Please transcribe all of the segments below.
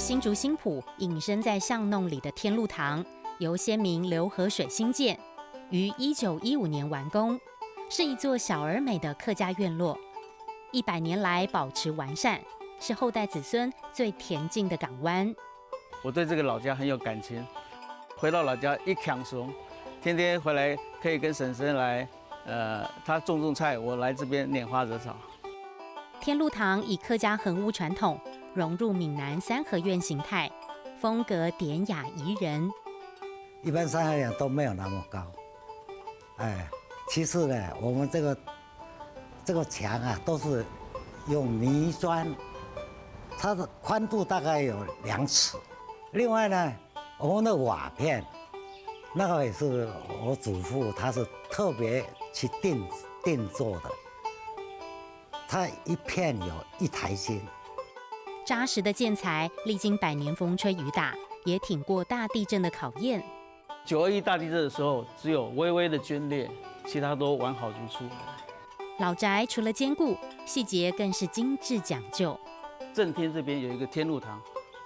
新竹新埔隐身在巷弄里的天禄堂，由先民刘河水兴建，于1915年完工，是一座小而美的客家院落。100年来保持完善，是后代子孙最恬静的港湾。我对这个老家很有感情，回到老家一享松，天天回来可以跟婶婶来，她种菜，我来这边拈花惹草。天禄堂以客家恒屋传统融入闽南三合院形态，风格典雅宜人。一般三合院都没有那么高，其次呢，我们这个墙啊都是用泥砖，它的宽度大概有2尺。另外呢，我们的瓦片，那个也是我祖父他是特别去定做的，它一片有1台斤。扎实的建材历经100年风吹雨打，也挺过大地震的考验。921大地震的时候，只有微微的龟裂，其他都完好如初。老宅除了坚固，细节更是精致讲究。正厅这边有一个天禄堂，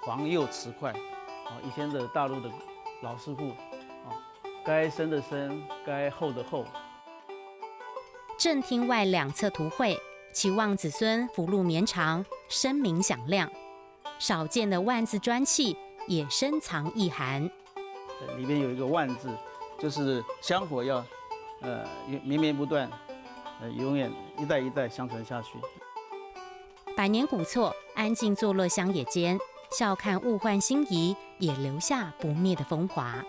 黄釉瓷块，以前的大陆的老师傅，该深的深，该厚的厚。正厅外2侧图绘，期望子孙福禄绵长，声名响亮。少见的万字砖砌也深藏意涵。里面有一个万字，就是香火要绵绵不断，永远一代一代相传下去。百年古厝安静坐落乡野间，笑看物换星移，也留下不灭的风华。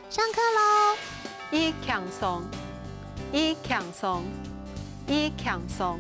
上课喽！一强松，一强松，一强松。